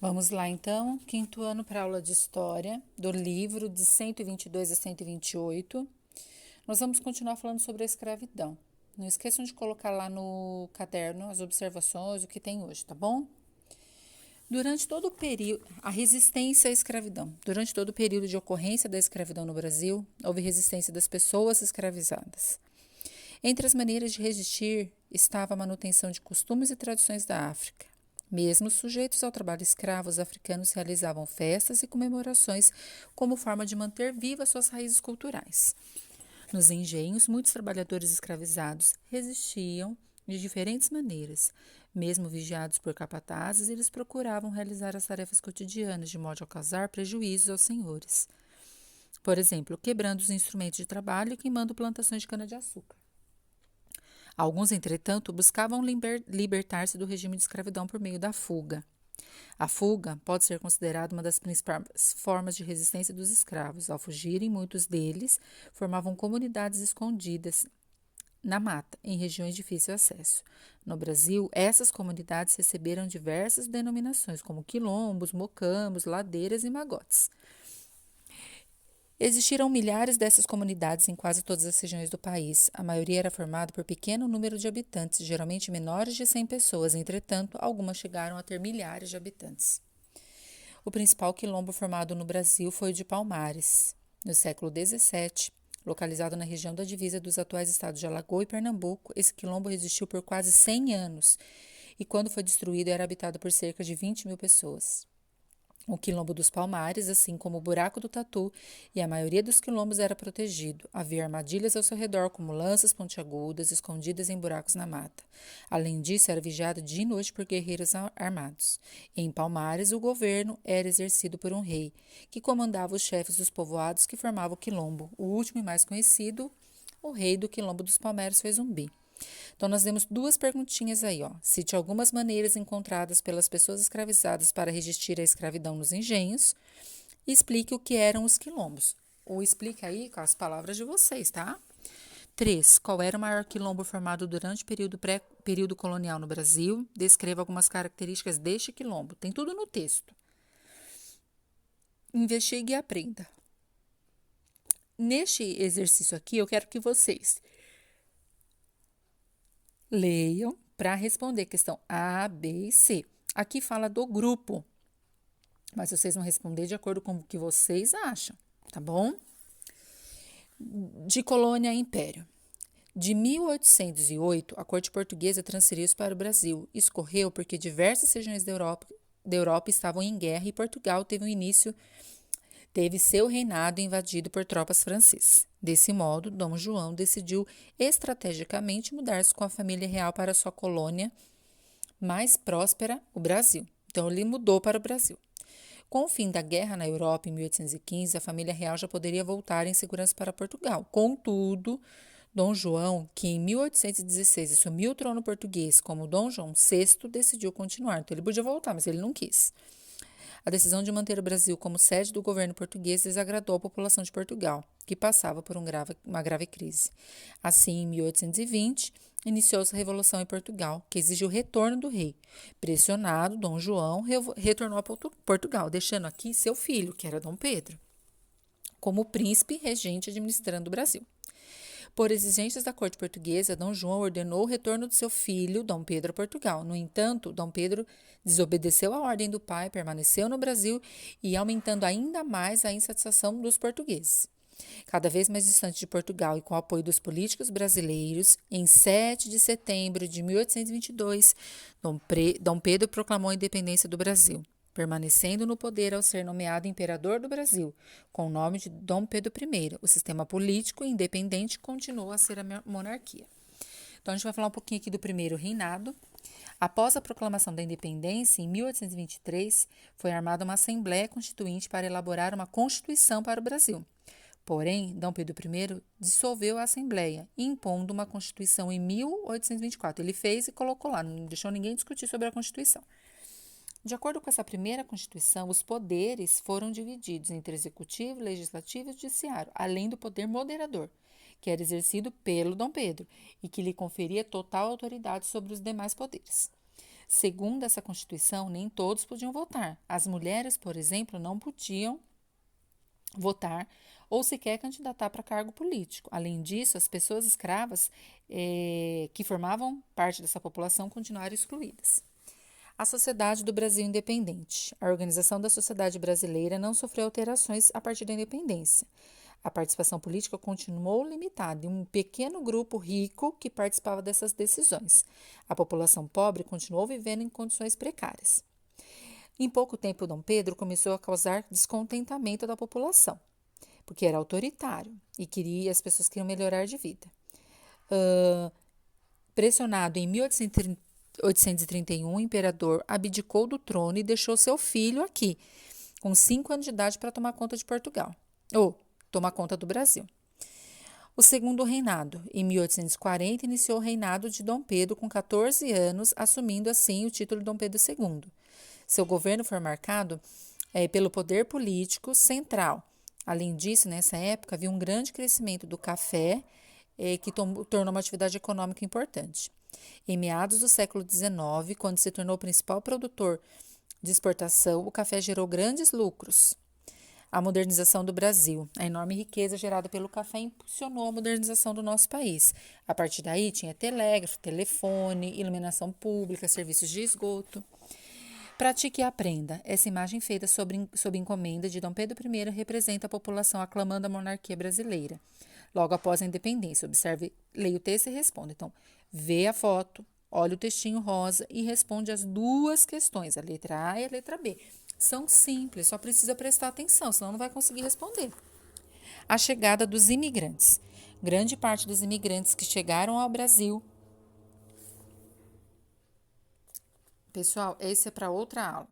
Vamos lá, então, quinto ano para aula de História, do livro de 122 a 128. Nós vamos continuar falando sobre a escravidão. Não esqueçam de colocar lá no caderno as observações, o que tem hoje, tá bom? Durante todo o período, a resistência à escravidão. Durante todo o período de ocorrência da escravidão no Brasil, houve resistência das pessoas escravizadas. Entre as maneiras de resistir estava a manutenção de costumes e tradições da África. Mesmo sujeitos ao trabalho escravo, os africanos realizavam festas e comemorações como forma de manter vivas suas raízes culturais. Nos engenhos, muitos trabalhadores escravizados resistiam de diferentes maneiras. Mesmo vigiados por capatazes, eles procuravam realizar as tarefas cotidianas de modo a causar prejuízos aos senhores. Por exemplo, quebrando os instrumentos de trabalho e queimando plantações de cana-de-açúcar. Alguns, entretanto, buscavam libertar-se do regime de escravidão por meio da fuga. A fuga pode ser considerada uma das principais formas de resistência dos escravos. Ao fugirem, muitos deles formavam comunidades escondidas na mata, em regiões de difícil acesso. No Brasil, essas comunidades receberam diversas denominações, como quilombos, mocambos, ladeiras e magotes. Existiram milhares dessas comunidades em quase todas as regiões do país. A maioria era formada por pequeno número de habitantes, geralmente menores de 100 pessoas. Entretanto, algumas chegaram a ter milhares de habitantes. O principal quilombo formado no Brasil foi o de Palmares, no século XVII. Localizado na região da divisa dos atuais estados de Alagoas e Pernambuco, esse quilombo resistiu por quase 100 anos e, quando foi destruído, era habitado por cerca de 20 mil pessoas. O quilombo dos Palmares, assim como o buraco do Tatu e a maioria dos quilombos era protegido. Havia armadilhas ao seu redor, como lanças pontiagudas escondidas em buracos na mata. Além disso, era vigiado dia e noite por guerreiros armados. Em Palmares, o governo era exercido por um rei, que comandava os chefes dos povoados que formavam o quilombo. O último e mais conhecido, o rei do quilombo dos Palmares, foi Zumbi. Então, nós temos duas perguntinhas aí, ó. Cite algumas maneiras encontradas pelas pessoas escravizadas para resistir à escravidão nos engenhos e explique o que eram os quilombos. Ou explique aí com as palavras de vocês, tá? 3. Qual era o maior quilombo formado durante o período colonial no Brasil? Descreva algumas características deste quilombo. Tem tudo no texto. Investigue e aprenda. Neste exercício aqui, eu quero que vocês leiam para responder questão A, B e C. Aqui fala do grupo, mas vocês vão responder de acordo com o que vocês acham, tá bom? De colônia a império. De 1808, a corte portuguesa transferiu-se para o Brasil. Isso ocorreu porque diversas regiões da Europa estavam em guerra e Portugal teve seu reinado invadido por tropas francesas. Desse modo, Dom João decidiu estrategicamente mudar-se com a família real para sua colônia mais próspera, o Brasil. Então, ele mudou para o Brasil. Com o fim da guerra na Europa, em 1815, a família real já poderia voltar em segurança para Portugal. Contudo, Dom João, que em 1816 assumiu o trono português como Dom João VI, decidiu continuar. Então, ele podia voltar, mas ele não quis. A decisão de manter o Brasil como sede do governo português desagradou a população de Portugal, que passava por uma grave crise. Assim, em 1820, iniciou-se a Revolução em Portugal, que exigiu o retorno do rei. Pressionado, Dom João retornou a Portugal, deixando aqui seu filho, que era Dom Pedro, como príncipe regente administrando o Brasil. Por exigências da corte portuguesa, Dom João ordenou o retorno de seu filho, Dom Pedro, a Portugal. No entanto, Dom Pedro desobedeceu a ordem do pai, permaneceu no Brasil e aumentando ainda mais a insatisfação dos portugueses. Cada vez mais distante de Portugal e com o apoio dos políticos brasileiros, em 7 de setembro de 1822, Dom Pedro proclamou a independência do Brasil, permanecendo no poder ao ser nomeado imperador do Brasil, com o nome de Dom Pedro I. O sistema político independente continuou a ser a monarquia. Então, a gente vai falar um pouquinho aqui do primeiro reinado. Após a proclamação da independência, em 1823, foi armada uma Assembleia Constituinte para elaborar uma Constituição para o Brasil. Porém, Dom Pedro I dissolveu a Assembleia, impondo uma Constituição em 1824. Ele fez e colocou lá, não deixou ninguém discutir sobre a Constituição. De acordo com essa primeira Constituição, os poderes foram divididos entre executivo, legislativo e judiciário, além do poder moderador, que era exercido pelo Dom Pedro e que lhe conferia total autoridade sobre os demais poderes. Segundo essa Constituição, nem todos podiam votar. As mulheres, por exemplo, não podiam votar ou sequer candidatar para cargo político. Além disso, as pessoas escravas que formavam parte dessa população continuaram excluídas. A Sociedade do Brasil Independente. A organização da sociedade brasileira não sofreu alterações a partir da independência. A participação política continuou limitada em um pequeno grupo rico que participava dessas decisões. A população pobre continuou vivendo em condições precárias. Em pouco tempo, Dom Pedro começou a causar descontentamento da população, porque era autoritário e as pessoas queriam melhorar de vida. Pressionado em 1831, o imperador abdicou do trono e deixou seu filho aqui, com 5 anos de idade, para tomar conta de Portugal, ou tomar conta do Brasil. O segundo reinado. Em 1840, iniciou o reinado de Dom Pedro, com 14 anos, assumindo assim o título de Dom Pedro II. Seu governo foi marcado pelo poder político central. Além disso, nessa época, havia um grande crescimento do café, que tornou uma atividade econômica importante. Em meados do século XIX, quando se tornou o principal produtor de exportação, o café gerou grandes lucros. A modernização do Brasil. A enorme riqueza gerada pelo café impulsionou a modernização do nosso país. A partir daí, tinha telégrafo, telefone, iluminação pública, serviços de esgoto. Pratique e aprenda. Essa imagem feita sob encomenda de Dom Pedro I representa a população aclamando a monarquia brasileira. Logo após a independência, observe, leia o texto e responda. Então, vê a foto, olha o textinho rosa e responde as 2 questões, a letra A e a letra B. São simples, só precisa prestar atenção, senão não vai conseguir responder. A chegada dos imigrantes. Grande parte dos imigrantes que chegaram ao Brasil. Pessoal, esse é para outra aula.